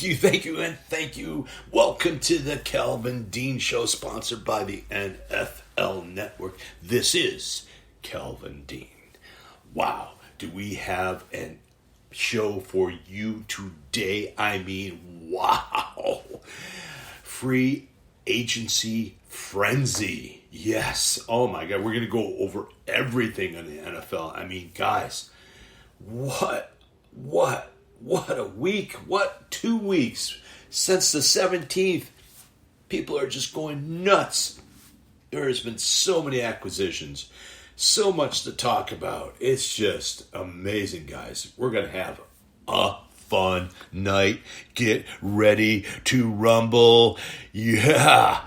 and thank you. Welcome to the Calvin Dean Show, sponsored by the NFL Network. This is Calvin Dean. Wow, do we have a show for you today? I mean, wow. Free agency frenzy. Yes. Oh my God, we're going to go over everything on the NFL. I mean, guys, what a week. What 2 weeks since the 17th. People are just going nuts. There has been so many acquisitions, so much to talk about. It's just amazing, guys. We're going to have a fun night. Get ready to rumble. Yeah.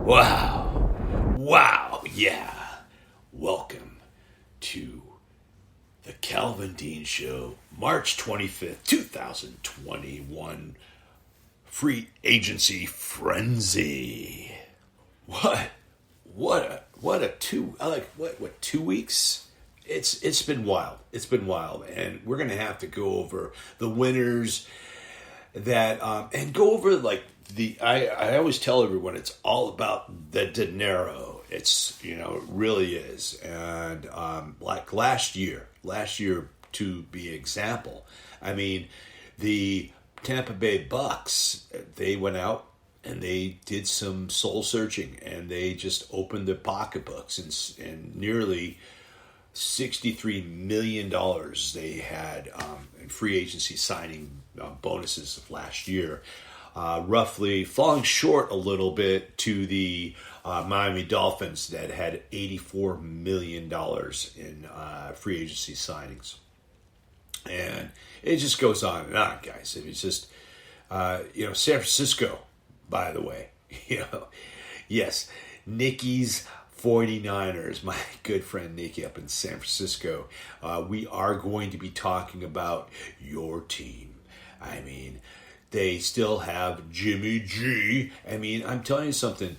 Wow. Yeah. Welcome to the Calvin Dean Show, March 25th, 2021. Free agency frenzy. What 2 weeks? It's been wild. It's been wild, and we're gonna have to go over the winners that and go over like I always tell everyone it's all about the dinero. It's, it really is. And like last year to be example, I mean, the Tampa Bay Bucks, they went out and they did some soul searching, and they just opened their pocketbooks, and nearly $63 million they had in free agency signing bonuses of last year. Roughly falling short a little bit to the Miami Dolphins that had $84 million in free agency signings. And it just goes on and on, guys. It's just, San Francisco, by the way, yes, Nikki's 49ers, my good friend Nikki up in San Francisco. We are going to be talking about your team. I mean, they still have Jimmy G. I mean, I'm telling you something.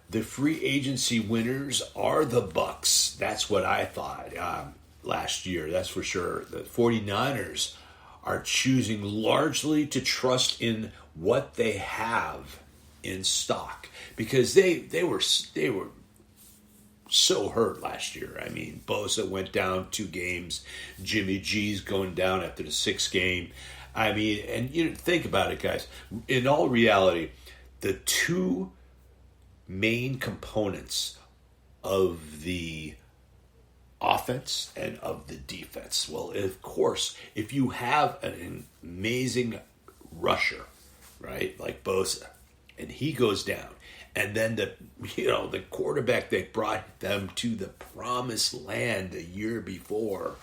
The free agency winners are the Bucks. That's what I thought last year. That's for sure. The 49ers are choosing largely to trust in what they have in stock, because they were so hurt last year. I mean, Bosa went down 2 games. Jimmy G's going down after the 6th game. I mean, and think about it, guys. In all reality, the 2 main components of the offense and of the defense. Well, of course, if you have an amazing rusher, right, like Bosa, and he goes down, and then the quarterback that brought them to the promised land the year before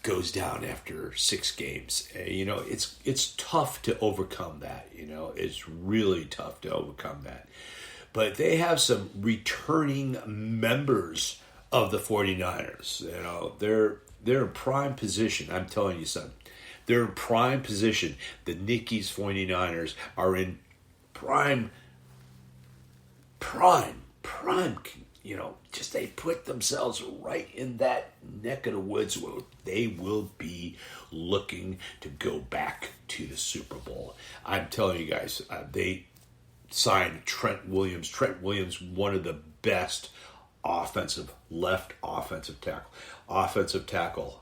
goes down after 6 games. It's tough to overcome that. It's really tough to overcome that. But they have some returning members of the 49ers. They're in prime position. I'm telling you something. They're in prime position. The Nikki's 49ers are in prime, just they put themselves right in that neck of the woods where they will be looking to go back to the Super Bowl. I'm telling you guys, they signed Trent Williams. Trent Williams, one of the best left offensive tackle.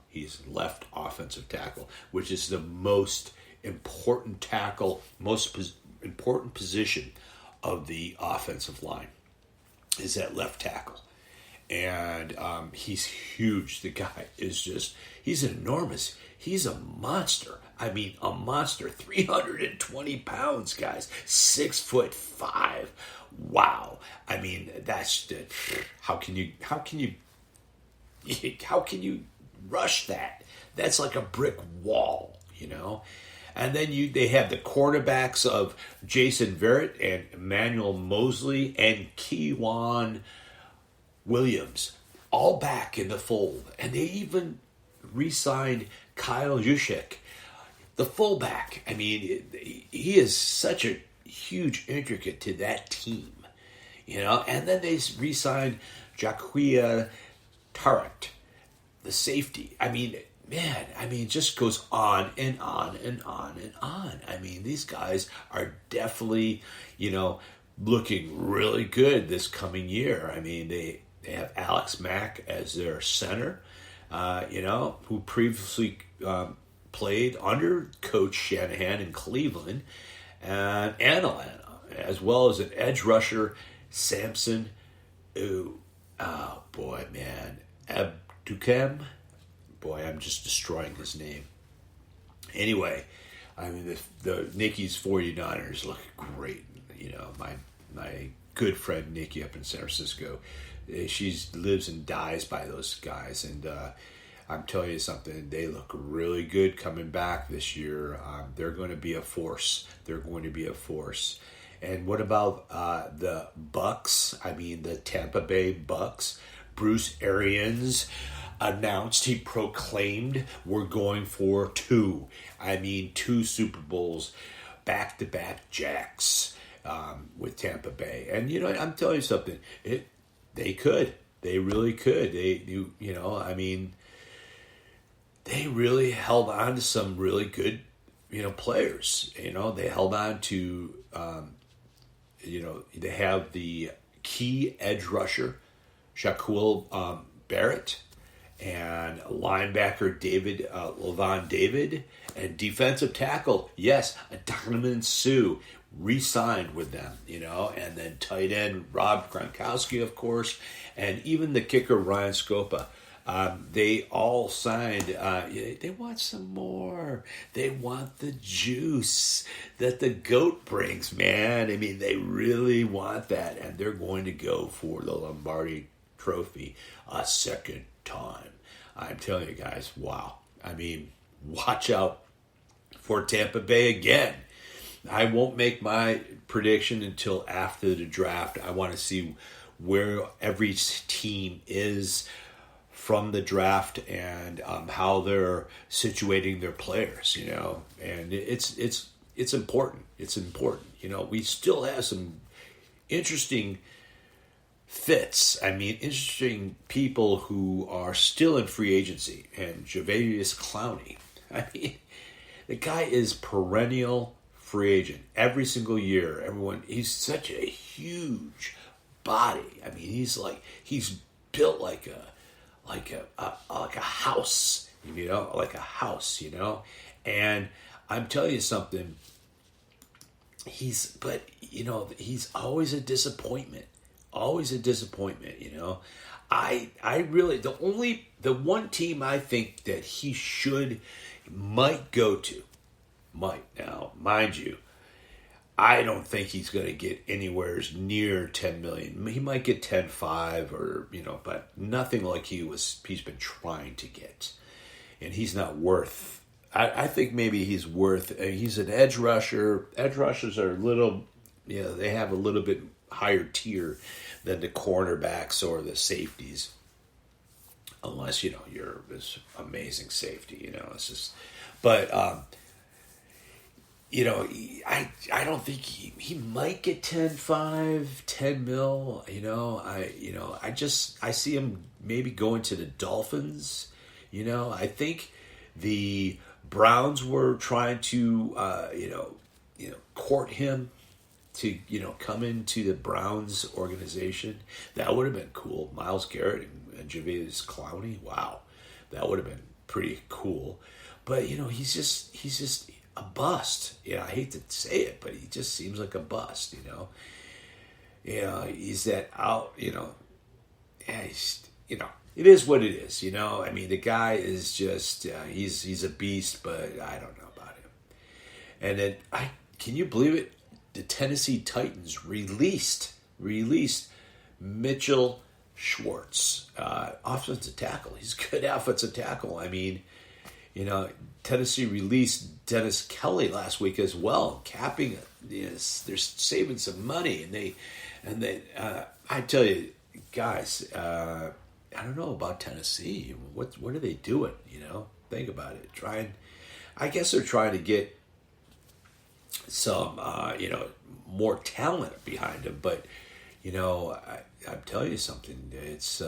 He's left offensive tackle, which is the most important important position of the offensive line, is that left tackle. And he's huge. The guy is he's a monster. I mean, a monster. 320 pounds, guys. 6'5". Wow. I mean, that's how can you rush that? That's like a brick wall, And then they have the quarterbacks of Jason Verrett and Emmanuel Mosley and Kewan Williams, all back in the fold. And they even re-signed Kyle Juszczyk, the fullback. I mean, he is such a huge intricate to that team, And then they re-signed Jaquia Tarrant, the safety. I mean, man, it just goes on and on and on and on. I mean, these guys are definitely, looking really good this coming year. I mean, they have Alex Mack as their center, who previously played under Coach Shanahan in Cleveland and Atlanta, as well as an edge rusher, Samson. Oh boy, man, Abdukem. Boy, I'm just destroying his name. Anyway, I mean, the Nikki's 49ers look great. My good friend Nikki up in San Francisco, she lives and dies by those guys. And I'm telling you something, they look really good coming back this year. They're going to be a force. And what about the Bucks? I mean, the Tampa Bay Bucks. Bruce Arians announced, he proclaimed, we're going for two Super Bowls, back-to-back Jacks with Tampa Bay. And, I'm telling you something, they really could. They really held on to some really good, players. They held on to, they have the key edge rusher, Shaquille Barrett, and linebacker Levon David, and defensive tackle, yes, Donovan Sue re-signed with them, and then tight end Rob Gronkowski, of course, and even the kicker Ryan Scopa. They all signed. They want some more. They want the juice that the GOAT brings, man. I mean, they really want that, and they're going to go for the Lombardi Trophy a second time. I'm telling you guys, wow. I mean, watch out for Tampa Bay again. I won't make my prediction until after the draft. I want to see where every team is from the draft and how they're situating their players, and it's important. It's important. We still have some interesting fits. I mean, interesting people who are still in free agency, and Javius Clowney. I mean, the guy is perennial free agent every single year. He's such a huge body. I mean, he's built like a house, like a house, And I'm telling you something. He's always a disappointment. Always a disappointment, I really, the one team I think that he might go to, now, mind you, I don't think he's going to get anywhere near 10 million. He might get 10.5 or, but nothing like he's been trying to get. And he's not worth, I think maybe he's an edge rusher. Edge rushers are they have a little bit higher tier than the cornerbacks or the safeties. Unless, you're this amazing safety, it's just, but, I don't think he might get 10.5, 10 mil, I see him maybe going to the Dolphins, I think the Browns were trying to, court him to, come into the Browns organization. That would have been cool. Myles Garrett and Javius Clowney, wow, that would have been pretty cool. But, he's just a bust. I hate to say it, but he just seems like a bust, he's that out, it is what it is, I mean, the guy is just, he's a beast, but I don't know about him. And then, can you believe it? The Tennessee Titans released Mitchell Schwartz, offensive tackle. He's a good offensive tackle. I mean, Tennessee released Dennis Kelly last week as well, capping it. They're saving some money, and they. I tell you, guys, I don't know about Tennessee. What are they doing? Think about it. I guess they're trying to get some, more talent behind him. But, I'm telling you something. It's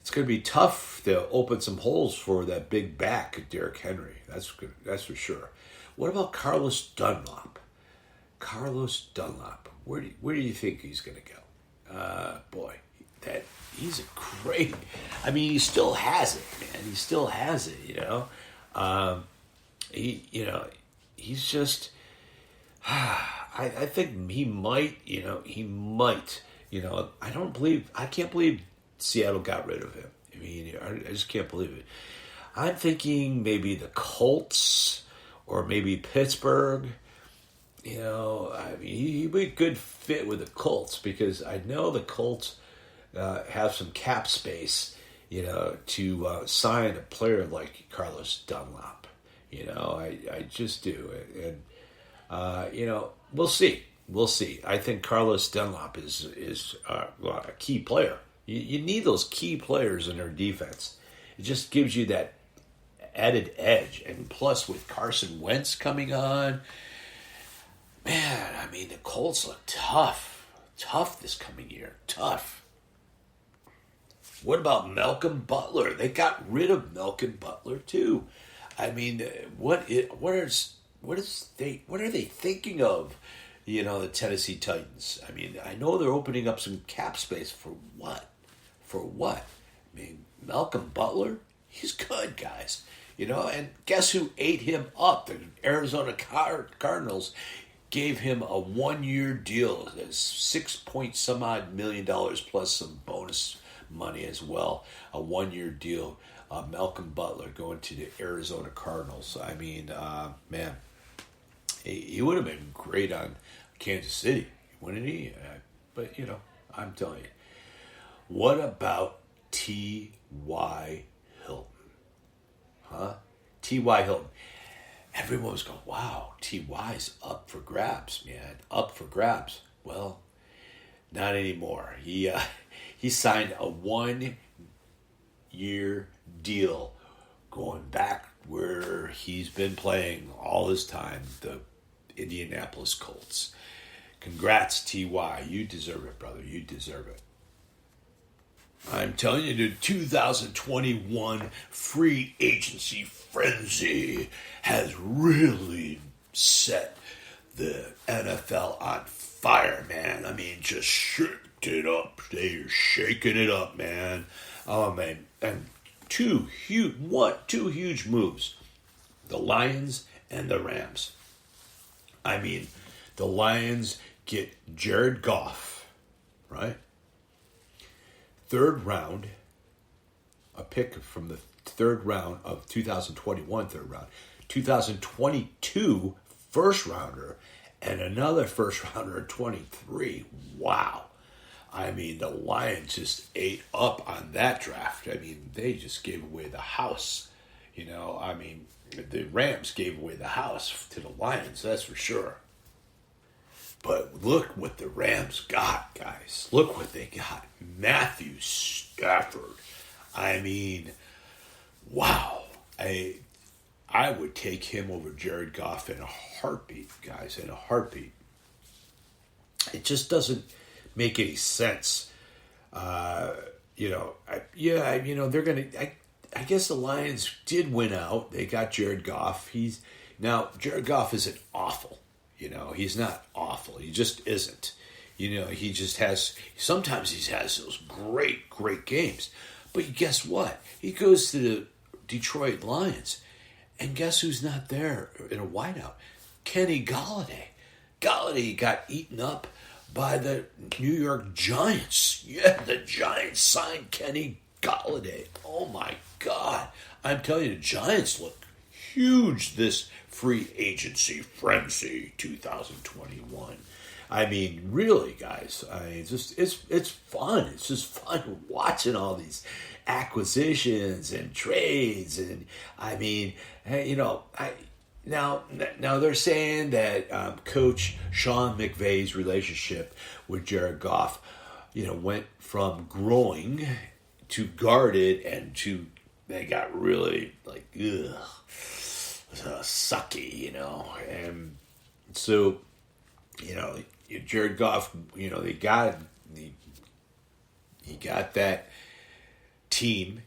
it's going to be tough to open some holes for that big back, Derrick Henry. That's good. That's for sure. What about Carlos Dunlop? Carlos Dunlop. Where do you think he's going to go? Boy, he's a great. I mean, he still has it, man. He still has it. He's just. I think he might. He might. I can't believe Seattle got rid of him. I mean, I just can't believe it. I'm thinking maybe the Colts or maybe Pittsburgh. I mean, he'd be a good fit with the Colts because I know the Colts have some cap space, to sign a player like Carlos Dunlop. I just do. And we'll see. We'll see. I think Carlos Dunlop is a key player. You need those key players in their defense. It just gives you that added edge. And plus, with Carson Wentz coming on, man, I mean, the Colts look tough. Tough this coming year. Tough. What about Malcolm Butler? They got rid of Malcolm Butler, too. I mean, what are they thinking of? The Tennessee Titans. I mean, I know they're opening up some cap space for what? For what? I mean, Malcolm Butler, he's good, guys. And guess who ate him up? The Arizona Cardinals gave him a 1-year deal. That's $6 million plus some bonus money as well. A 1-year deal. Malcolm Butler going to the Arizona Cardinals. I mean, man, he would have been great on Kansas City, wouldn't he? But, I'm telling you. What about T.Y. Hilton? Huh? T.Y. Hilton. Everyone was going, wow, T.Y.'s up for grabs, man. Up for grabs. Well, not anymore. He signed a 1-year deal going back where he's been playing all his time, the Indianapolis Colts. Congrats, T.Y. You deserve it, brother. You deserve it. I'm telling you, the 2021 free agency frenzy has really set the NFL on fire, man. I mean, just shake it up. They're shaking it up, man. Oh, man. And two huge moves. The Lions and the Rams. I mean, the Lions get Jared Goff, right? 3rd round, a pick from the 3rd round of 2021 3rd round, 2022 first rounder, and another first rounder in 23. Wow. I mean, the Lions just ate up on that draft. I mean, they just gave away the house. I mean, the Rams gave away the house to the Lions, that's for sure. But look what the Rams got, guys. Look what they got. Matthew Stafford. I mean, wow. I would take him over Jared Goff in a heartbeat, guys, in a heartbeat. It just doesn't make any sense. They're going to... I guess the Lions did win out. They got Jared Goff. Jared Goff isn't awful. He's not awful. He just isn't. He just has... Sometimes he has those great, great games. But guess what? He goes to the Detroit Lions. And guess who's not there in a wideout? Kenny Golladay. Golladay got eaten up by the New York Giants. Yeah, the Giants signed Kenny Golladay. Oh, my God. I'm telling you, the Giants look huge this free agency frenzy 2021. I mean, really, guys. It's fun. It's just fun watching all these acquisitions and trades. And I mean, now they're saying that Coach Sean McVay's relationship with Jared Goff, went from growing to guarded and to they got really sucky, and so Jared Goff, he got that team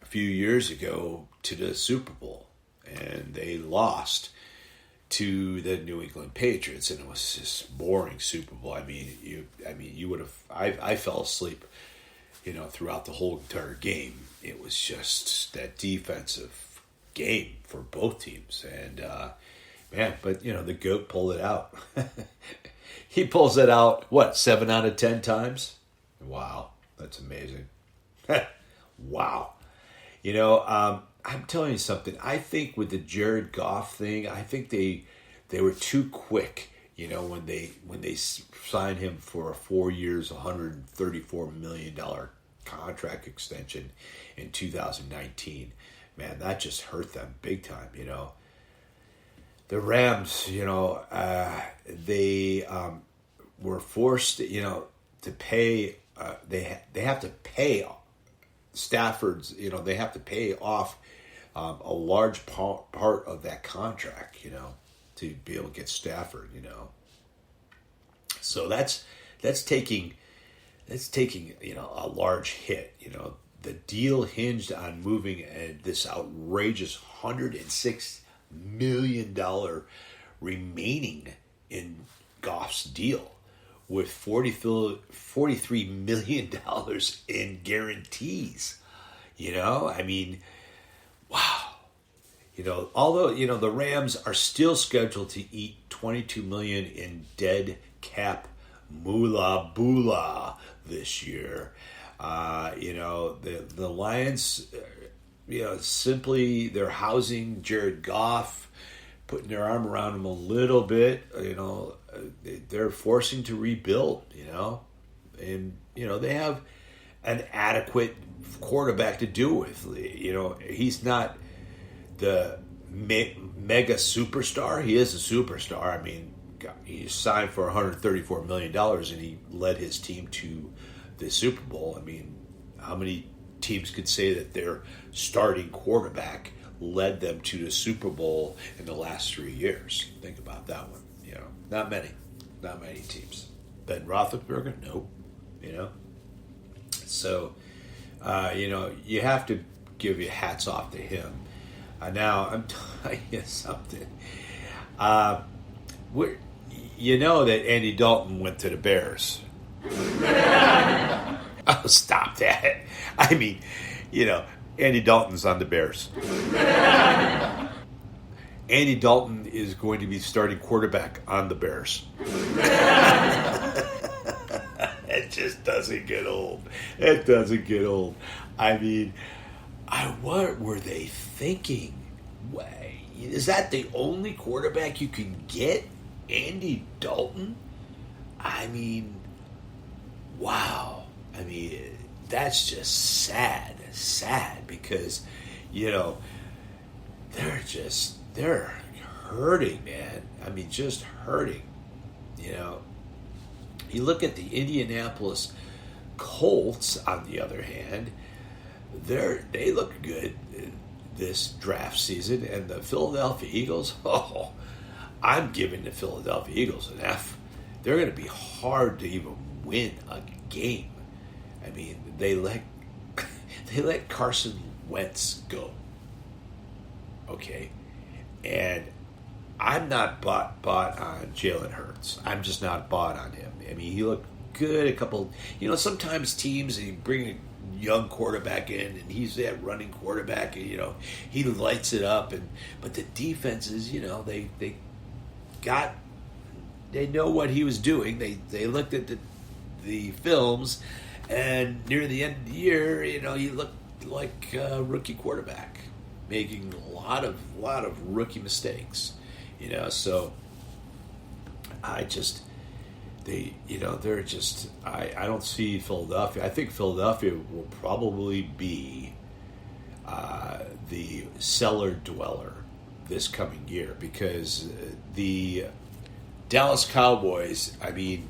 a few years ago to the Super Bowl, and they lost to the New England Patriots, and it was just boring Super Bowl. I mean, you would have. I fell asleep, throughout the whole entire game. It was just that defensive game for both teams, and man, but the GOAT pulled it out. He pulls it out. What, 7 out of 10 times? Wow, that's amazing. Wow. I'm telling you something. I think with the Jared Goff thing, I think they were too quick. When they signed him for a 4 years, $134 million contract extension in 2019. Man, that just hurt them big time. The Rams, they were forced, to pay. They have to pay Stafford's. They have to pay off a large part of that contract, to be able to get Stafford, So that's taking a large hit. The deal hinged on moving this outrageous $106 million remaining in Goff's deal, with $43 million in guarantees. Wow. Although, the Rams are still scheduled to eat $22 million in dead cap moolah boolah this year. The Lions, simply they're housing Jared Goff, putting their arm around him a little bit. They're forcing to rebuild. And they have an adequate quarterback to do with. He's not the mega superstar. He is a superstar. I mean, he signed for $134 million and he led his team to the Super Bowl. I mean, how many teams could say that their starting quarterback led them to the Super Bowl in the last 3 years? Think about that one. Not many teams. Ben Roethlisberger, nope. So, you have to give your hats off to him. Now, I'm telling you something. That Andy Dalton went to the Bears. Oh, stop that. I mean, Andy Dalton's on the Bears. Andy Dalton is going to be starting quarterback on the Bears. It just doesn't get old. It doesn't get old. I mean, what were they thinking? Is that the only quarterback you can get? Andy Dalton? I mean, wow. I mean, that's just sad because, they're hurting, man. I mean, just hurting. You look at the Indianapolis Colts, on the other hand, they look good this draft season, and the Philadelphia Eagles, I'm giving the Philadelphia Eagles an F. They're going to be hard to even win a game. I mean, they let Carson Wentz go. Okay, and I'm not bought on Jalen Hurts. I'm just not bought on him. I mean, he looked good a couple. Sometimes teams, and you bring a young quarterback in, and he's that running quarterback, and he lights it up. But the defenses, they know what he was doing. They looked at the films, and near the end of the year, he looked like a rookie quarterback, making a lot of rookie mistakes. So I don't see Philadelphia. I think Philadelphia will probably be the cellar dweller this coming year, because the Dallas Cowboys, I mean,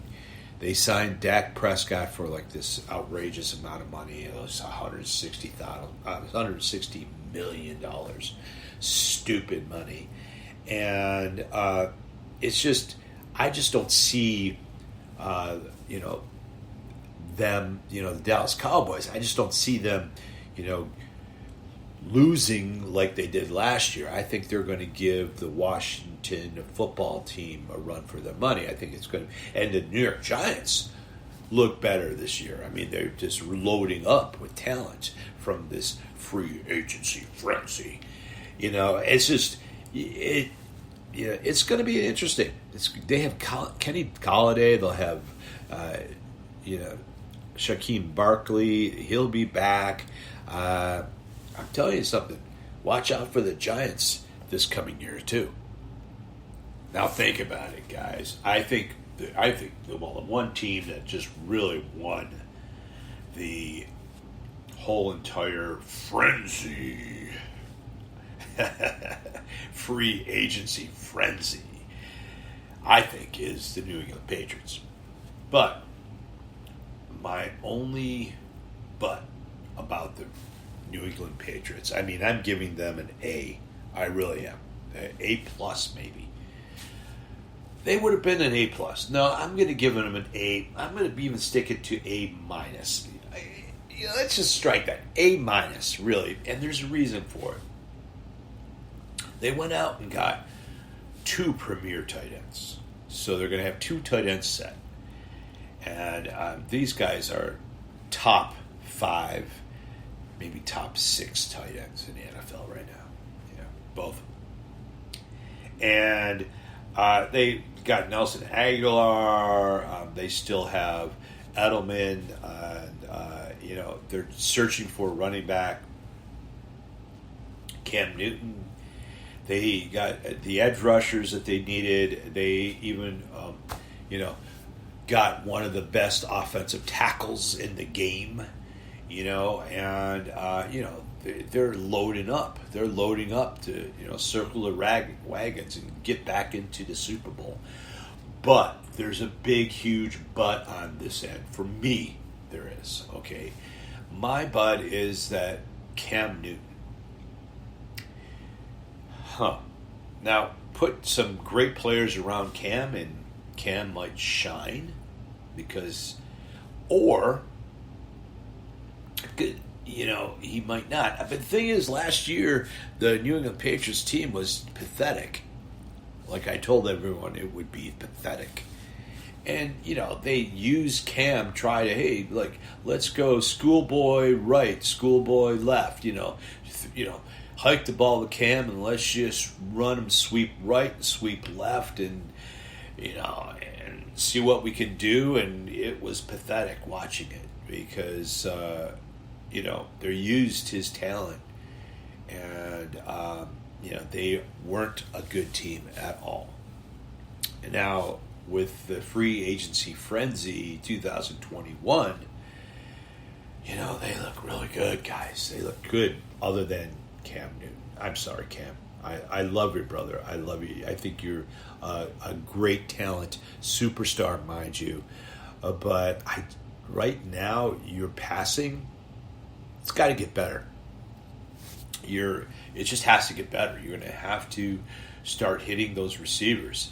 they signed Dak Prescott for like this outrageous amount of money. It was $160 million. Stupid money. And it's just, I just don't see, them, the Dallas Cowboys, I just don't see them losing like they did last year. I think they're going to give the Washington football team a run for their money. I think it's going to, and the New York Giants look better this year. I mean, they're just loading up with talent from this free agency frenzy. It's just it's going to be interesting. They have Kenny Golladay. They'll have Shaquem Barkley. He'll be back. I'm telling you something. Watch out for the Giants this coming year too. Now think about it, guys. I think the one team that just really won the whole entire frenzy, free agency frenzy, I think is the New England Patriots. But my only but about the New England Patriots, I mean, I'm giving them an A. I really am. A plus, maybe. They would have been an A plus. No, I'm going to give them an A. I'm going to even stick it to A minus. Let's just strike that. A minus, really. And there's a reason for it. They went out and got 2 premier tight ends. So they're going to have 2 tight ends set. And these guys are top 5, maybe top 6 tight ends in the NFL right now. Both. And they got Nelson Aguilar. They still have Edelman. They're searching for a running back. Cam Newton. They got the edge rushers that they needed. They even, got one of the best offensive tackles in the game. They're loading up. They're loading up to, circle the wagons and get back into the Super Bowl. But there's a big, huge but on this end. For me, there is, okay? My but is that Cam Newton. Now, put some great players around Cam, and Cam might shine or he might not. But the thing is, last year, the New England Patriots team was pathetic. Like I told everyone, it would be pathetic. And, they use Cam, let's go schoolboy right, schoolboy left, hike the ball with Cam and let's just run him sweep right and sweep left and see what we can do. And it was pathetic watching it because, they used his talent and, they weren't a good team at all. And now with the free agency frenzy 2021, they look really good, guys. They look good other than Cam Newton. I'm sorry, Cam. I love your brother. I love you. I think you're a great talent, superstar, mind you. But right now, your passing, it's got to get better. It just has to get better. You're going to have to start hitting those receivers.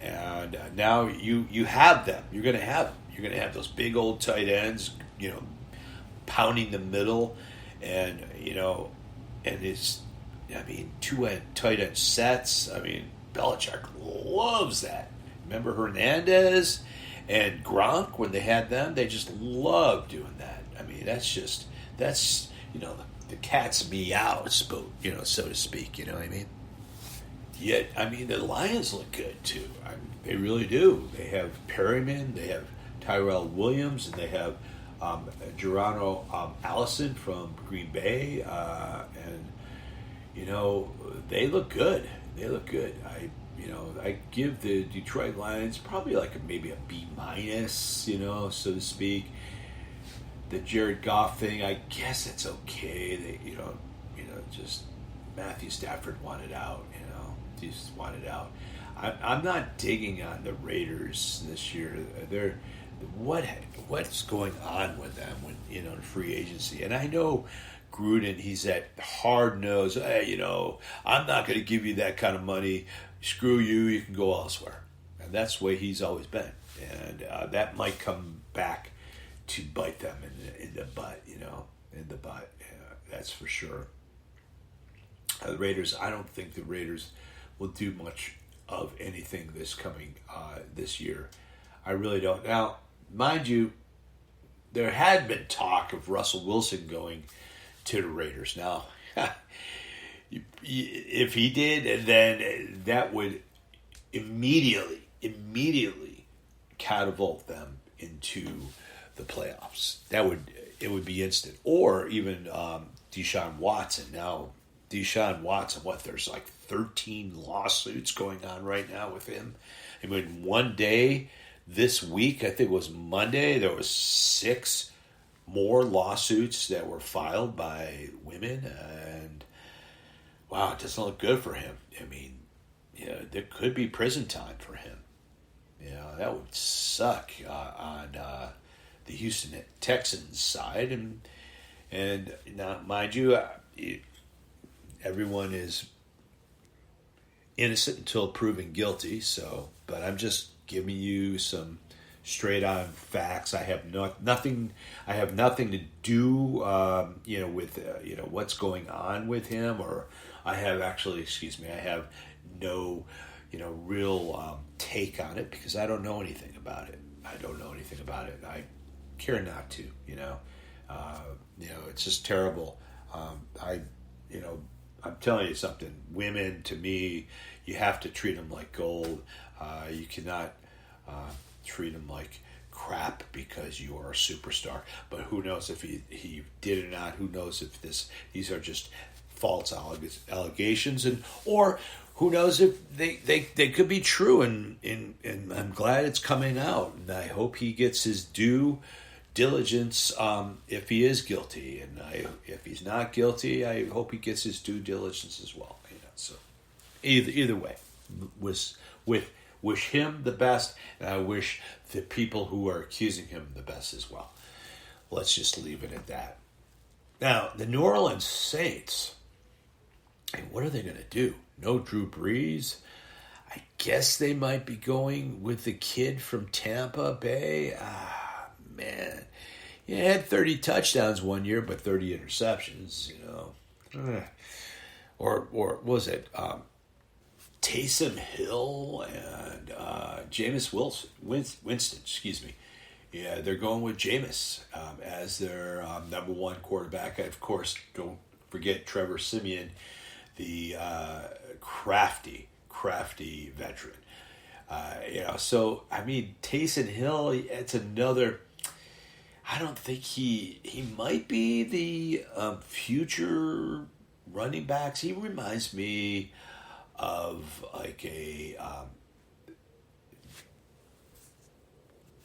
And now you have them. You're going to have them. You're going to have those big old tight ends, pounding the middle. And, and it's, two tight end sets. Belichick loves that. Remember Hernandez and Gronk when they had them? They just love doing that. That's the cat's meow, so to speak. You know what I mean? Yet, the Lions look good too. They really do. They have Perryman, they have Tyrell Williams, and they have Geronimo Allison from Green Bay, and they look good. They look good. I give the Detroit Lions probably maybe a B minus, so to speak. The Jared Goff thing, I guess it's okay. They, just Matthew Stafford wanted out. Just wanted out. I'm not digging on the Raiders this year. What's going on with them when free agency? And I know Gruden, he's that hard nosed. Hey, I'm not going to give you that kind of money. Screw you. You can go elsewhere. And that's the way he's always been. And that might come back to bite them in the butt. In the butt. That's for sure. The Raiders, I don't think the Raiders will do much of anything this year. I really don't. Now, mind you, there had been talk of Russell Wilson going to the Raiders. Now, if he did, then that would immediately catapult them into the playoffs. It would be instant. Or even Deshawn Watson. Now, Deshawn Watson, there's like 13 lawsuits going on right now with him. I mean, one day this week, I think it was Monday, there was 6 more lawsuits that were filed by women, and wow, it doesn't look good for him. I mean, there could be prison time for him. That would suck on the Houston Texans side, and now, mind you, everyone is innocent until proven guilty. So, but I'm just giving you some straight on facts. I have nothing. I have nothing to do, with what's going on with him, or I have no, real take on it because I don't know anything about it. I care not to. It's just terrible. I'm telling you something. Women, to me, you have to treat them like gold. You cannot treat them like crap because you are a superstar. But who knows if he did or not? Who knows if these are just false allegations, or who knows if they could be true? And I'm glad it's coming out, and I hope he gets his due diligence if he is guilty, and if he's not guilty, I hope he gets his due diligence as well. So either way, wish him the best, and I wish the people who are accusing him the best as well. Let's just leave it at that. Now, the New Orleans Saints, what are they going to do? No Drew Brees. I guess they might be going with the kid from Tampa Bay. Man, he had 30 touchdowns one year, but 30 interceptions, Or what was it? Taysom Hill and Jameis Winston, excuse me. Yeah, they're going with Jameis as their number one quarterback. And of course, don't forget Trevor Siemian, the crafty veteran. So, I mean, Taysom Hill, it's another... I don't think he might be the future running backs. He reminds me of like a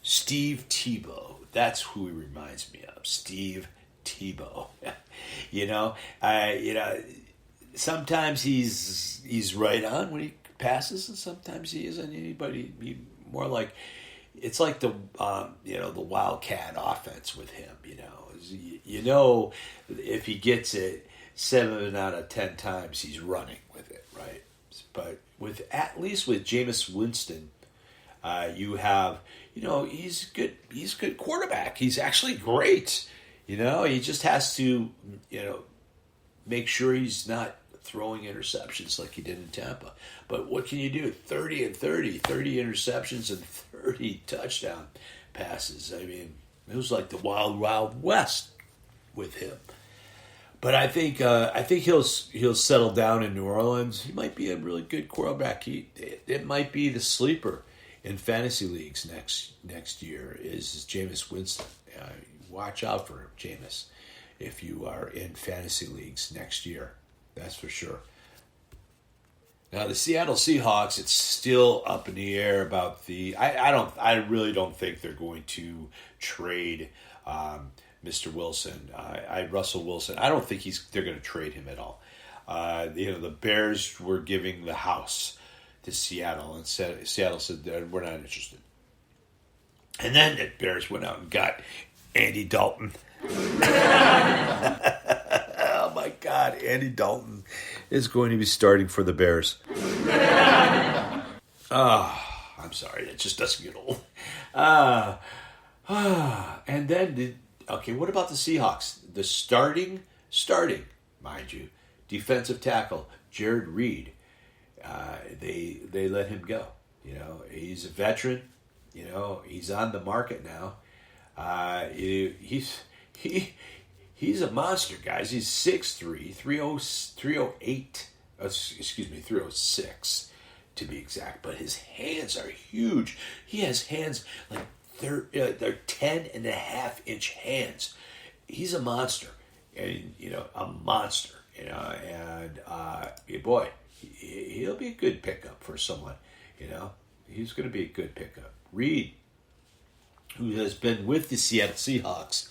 Steve Tebow. That's who he reminds me of, Steve Tebow. Sometimes he's right on when he passes, and sometimes he isn't. Anybody more like. It's like the Wildcat offense with him. If he gets it 7 out of 10 times, he's running with it, right? But at least with Jameis Winston, you have he's good. He's a good quarterback. He's actually great. He just has to make sure he's not throwing interceptions like he did in Tampa. But what can you do? 30 interceptions and 30 touchdown passes. I mean, it was like the wild, wild west with him. But I think he'll settle down in New Orleans. He might be a really good quarterback. It might be the sleeper in fantasy leagues next year is Jameis Winston. Watch out for Jameis if you are in fantasy leagues next year. That's for sure. Now the Seattle Seahawks, it's still up in the air about the. I really don't think they're going to trade Mr. Wilson. Russell Wilson. I don't think they're going to trade him at all. The Bears were giving the house to Seattle, and Seattle said we're not interested. And then the Bears went out and got Andy Dalton. Oh my God, Andy Dalton is going to be starting for the Bears. I'm sorry, it just doesn't get old. And then, what about the Seahawks? The starting starting, mind you, defensive tackle Jared Reed. They let him go. He's a veteran. He's on the market now. He's a monster, guys. He's 6'3", 308. Excuse me, 306 to be exact. But his hands are huge. He has hands like they're 10.5-inch hands. He's a monster, and a monster. And boy, he'll be a good pickup for someone. He's going to be a good pickup. Reed, who has been with the Seattle Seahawks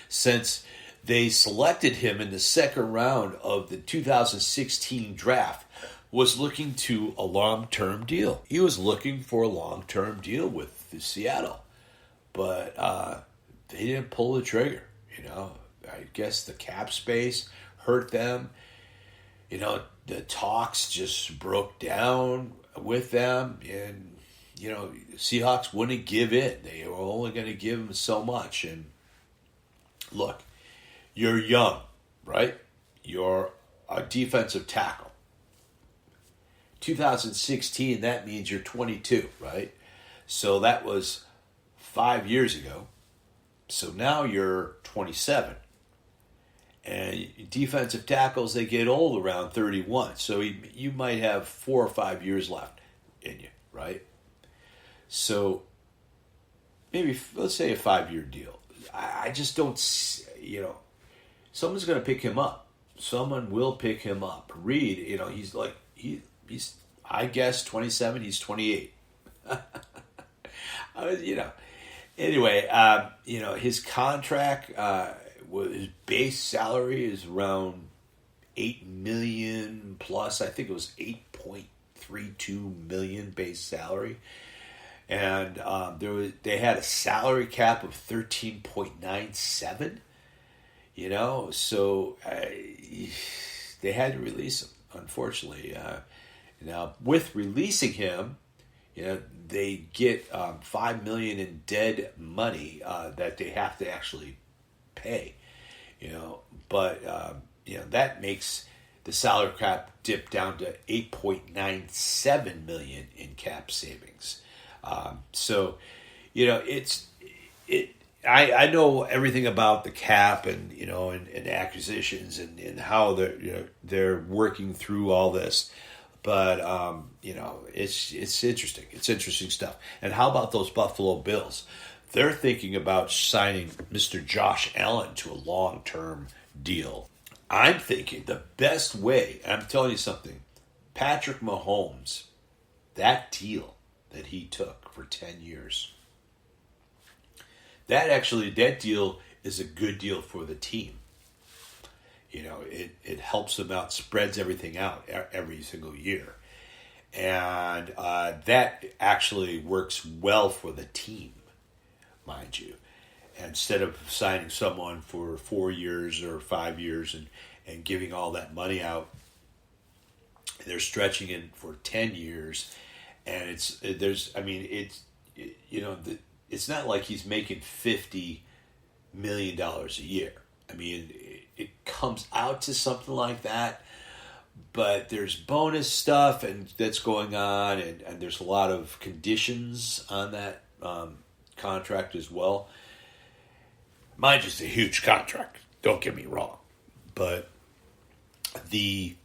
since they selected him in the second round of the 2016 draft, was looking to a long-term deal. He was looking for a long-term deal with the Seattle, but they didn't pull the trigger. I guess the cap space hurt them. The talks just broke down with them, and Seahawks wouldn't give in. They were only going to give him so much. And look, you're young, right? You're a defensive tackle. 2016, that means you're 22, right? So that was 5 years ago. So now you're 27. And defensive tackles, they get old around 31. So you might have 4 or 5 years left in you, right? So maybe, let's say a 5-year deal. I just don't, someone's going to pick him up. Someone will pick him up. Reed, he's like, he's I guess 27, he's 28. Anyway, his contract, his base salary is around $8 million plus. I think it was $8.32 million base salary. And they had a salary cap of 13.97. So they had to release him, unfortunately. Now, with releasing him, they get $5 million in dead money that they have to actually pay. But that makes the salary cap dip down to $8.97 million in cap savings. I know everything about the cap and and acquisitions and how they're working through all this, but it's interesting. It's interesting stuff. And how about those Buffalo Bills? They're thinking about signing Mr. Josh Allen to a long-term deal. I'm thinking the best way, and I'm telling you something, Patrick Mahomes, that deal that he took for 10 years, that deal is a good deal for the team. It helps them out, spreads everything out every single year. And that actually works well for the team, mind you. Instead of signing someone for 4 years or 5 years and giving all that money out, they're stretching it for 10 years. And it's not like he's making $50 million a year. It comes out to something like that, but there's bonus stuff and that's going on, and there's a lot of conditions on that contract as well. Mine's just a huge contract, don't get me wrong, but the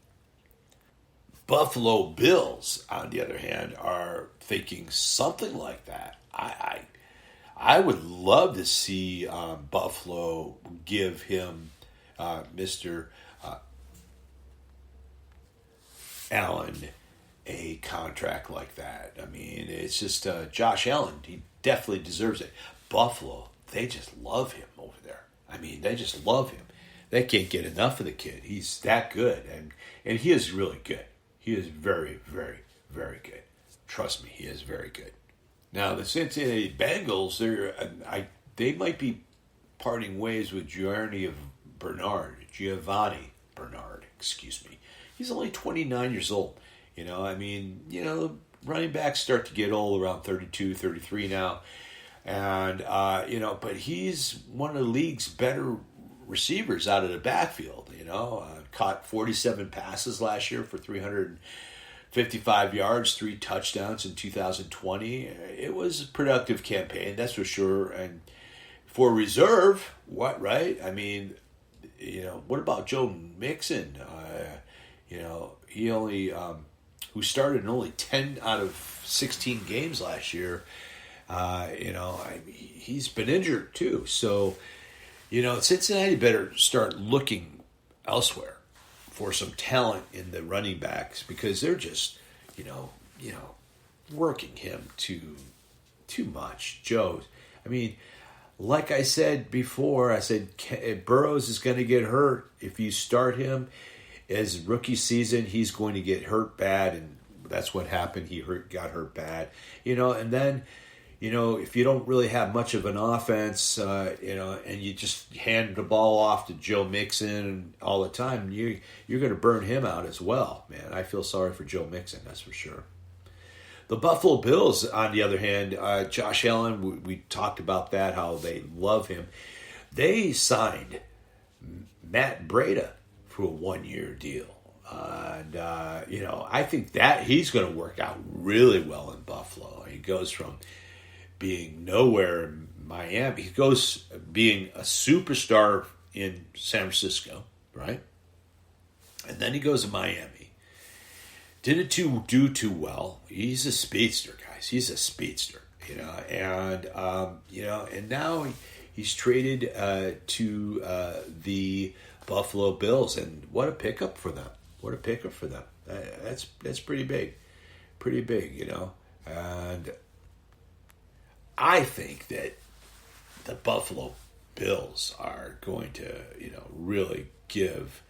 Buffalo Bills, on the other hand, are thinking something like that. I would love to see Buffalo give him Mr. Allen a contract like that. It's just Josh Allen. He definitely deserves it. Buffalo, they just love him over there. They just love him. They can't get enough of the kid. He's that good, and he is really good. He is very, very, very good. Trust me, he is very good. Now, the Cincinnati Bengals, they might be parting ways with Giovanni Bernard. He's only 29 years old. Running backs start to get old around 32, 33 now. And, but he's one of the league's better receivers out of the backfield. Caught 47 passes last year for 355 yards, 3 touchdowns in 2020. It was a productive campaign, that's for sure. And for reserve, what, right? I mean, what about Joe Mixon? He only, who started in only 10 out of 16 games last year. He's been injured too. So, Cincinnati better start looking elsewhere for some talent in the running backs, because they're just, working him too much. Joe, I mean, like I said before, I said Burrows is going to get hurt. If you start him as rookie season, he's going to get hurt bad, and that's what happened. He got hurt bad, and then, if you don't really have much of an offense, and you just hand the ball off to Joe Mixon all the time, you're going to burn him out as well, man. I feel sorry for Joe Mixon, that's for sure. The Buffalo Bills, on the other hand, Josh Allen, we talked about that, how they love him. They signed Matt Breida for a 1-year deal. I think that he's going to work out really well in Buffalo. He goes from being nowhere in Miami. He goes being a superstar in San Francisco, right? And then he goes to Miami. Didn't do too well. He's a speedster, guys. He's a speedster, and now he's traded to the Buffalo Bills, and what a pickup for them. What a pickup for them. That's pretty big, and I think that the Buffalo Bills are going to, really give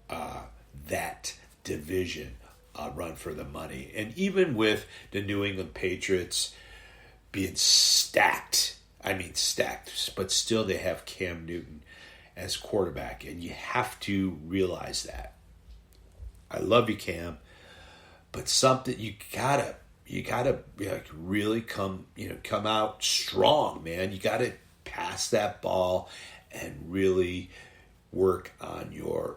that division a run for the money. And even with the New England Patriots being stacked, but still they have Cam Newton as quarterback, and you have to realize that. I love you, Cam, but something you gotta really come out strong, man. You gotta pass that ball and really work on your,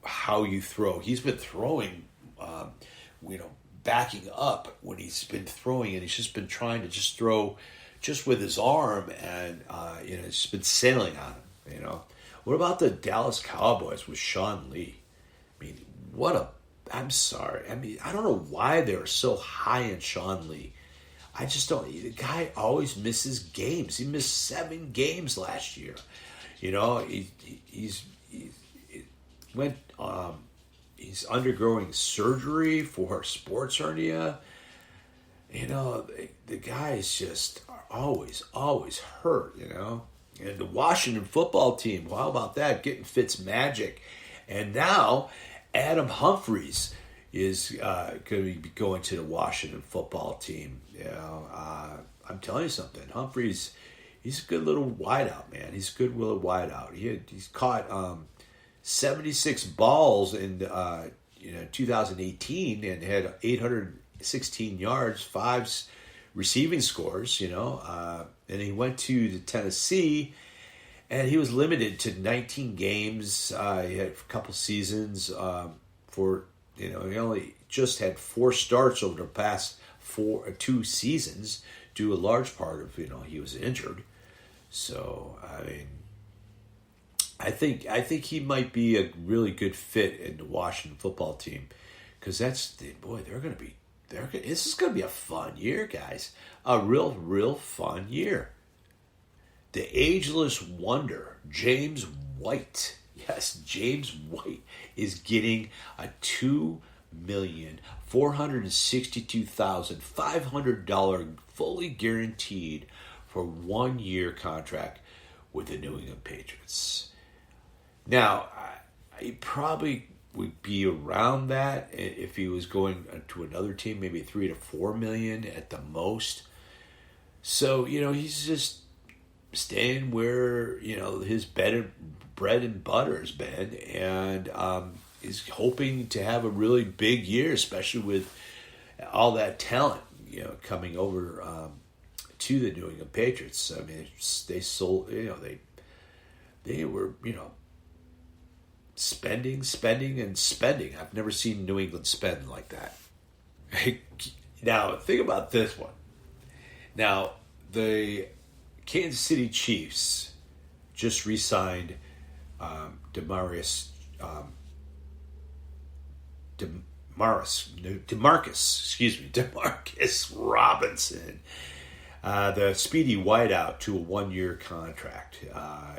how you throw. He's been throwing, backing up when he's been throwing, and he's just been trying to just throw just with his arm, and it's been sailing on him. What about the Dallas Cowboys with Sean Lee? I'm sorry. I don't know why they're so high in Sean Lee. I just don't. The guy always misses games. He missed 7 games last year. He's undergoing surgery for sports hernia. The guy is just always hurt. And the Washington football team. How about that? Getting Fitzmagic, and now Adam Humphries is going to be going to the Washington football team. I'm telling you something. Humphries, he's a good little wideout, man. He's a good little wideout. He's caught 76 balls in 2018 and had 816 yards, 5 receiving scores. And he went to the Tennessee. And he was limited to 19 games. He had a couple seasons he only just had 4 starts over the past 2 seasons, due a large part of, he was injured. So, I think he might be a really good fit in the Washington football team, because this is going to be a fun year, guys. A real fun year. The ageless wonder, James White. Yes, James White is getting a $2,462,500 fully guaranteed for 1-year contract with the New England Patriots. Now, he probably would be around that if he was going to another team, maybe $3 to $4 million at the most. So, he's just staying where his bread and butter has been, and is hoping to have a really big year, especially with all that talent coming over to the New England Patriots. They sold, they were, spending and spending. I've never seen New England spend like that. Now, think about this one. Now, the Kansas City Chiefs just re-signed Demarcus Robinson, the speedy wideout, to a 1-year contract.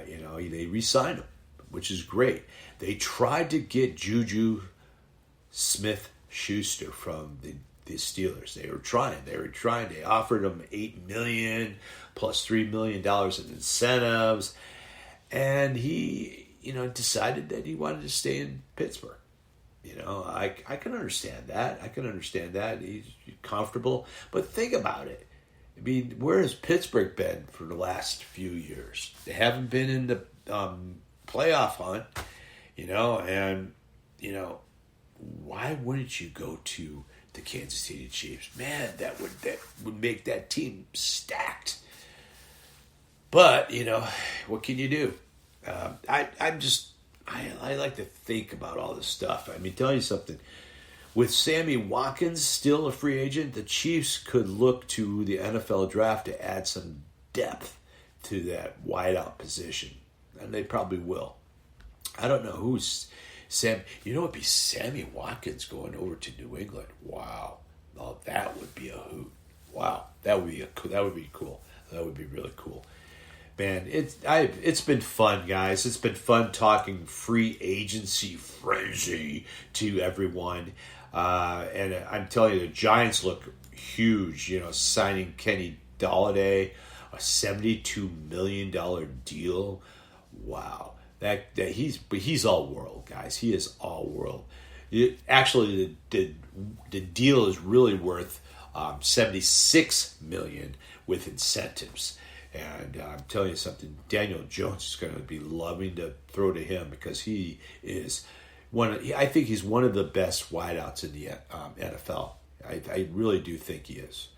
They re-signed him, which is great. They tried to get Juju Smith-Schuster from the Steelers. They were trying. They offered him $8 million plus $3 million in incentives, and he, decided that he wanted to stay in Pittsburgh. I can understand that. He's comfortable, but think about it. I mean, where has Pittsburgh been for the last few years? They haven't been in the playoff hunt, and why wouldn't you go to the Kansas City Chiefs? Man, that would make that team stacked. But what can you do? I like to think about all this stuff. I mean, tell you something. With Sammy Watkins still a free agent, the Chiefs could look to the NFL draft to add some depth to that wideout position, and they probably will. I don't know who's Sam. It'd be Sammy Watkins going over to New England. Wow, oh, that would be a hoot. Wow, that would be cool. That would be really cool. Man, it's been fun, guys. It's been fun talking free agency frenzy to everyone. And I'm telling you, the Giants look huge. Signing Kenny Golladay, a $72 million deal. Wow, that he's all world, guys. He is all world. Actually, the deal is really worth $76 million with incentives. And I'm telling you something, Daniel Jones is going to be loving to throw to him, because he is I think he's one of the best wideouts in the NFL. I really do think he is.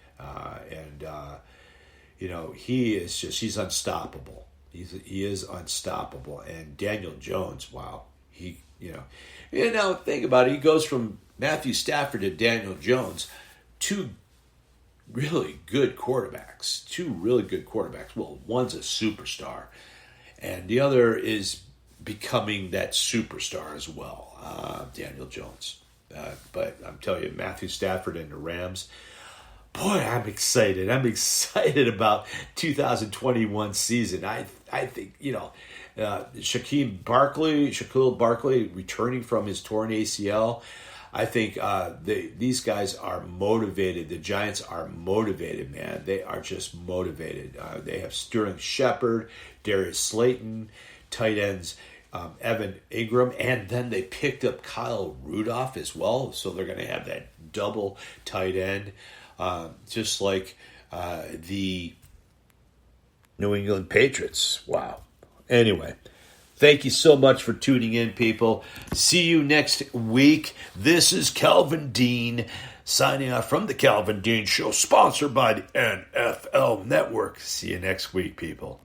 He's unstoppable. He is unstoppable. And Daniel Jones, wow. Now think about it. He goes from Matthew Stafford to Daniel Jones, two really good quarterbacks. Well, one's a superstar, and the other is becoming that superstar as well, Daniel Jones. But I'm telling you, Matthew Stafford and the Rams, boy, I'm excited. I'm excited about 2021 season. I think, Shaquille Barkley returning from his torn ACL. I think these guys are motivated. The Giants are motivated, man. They are just motivated. They have Sterling Shepard, Darius Slayton, tight ends, Evan Ingram, and then they picked up Kyle Rudolph as well. So they're going to have that double tight end, just like the New England Patriots. Wow. Anyway. Thank you so much for tuning in, people. See you next week. This is Calvin Dean signing off from the Calvin Dean Show, sponsored by the NFL Network. See you next week, people.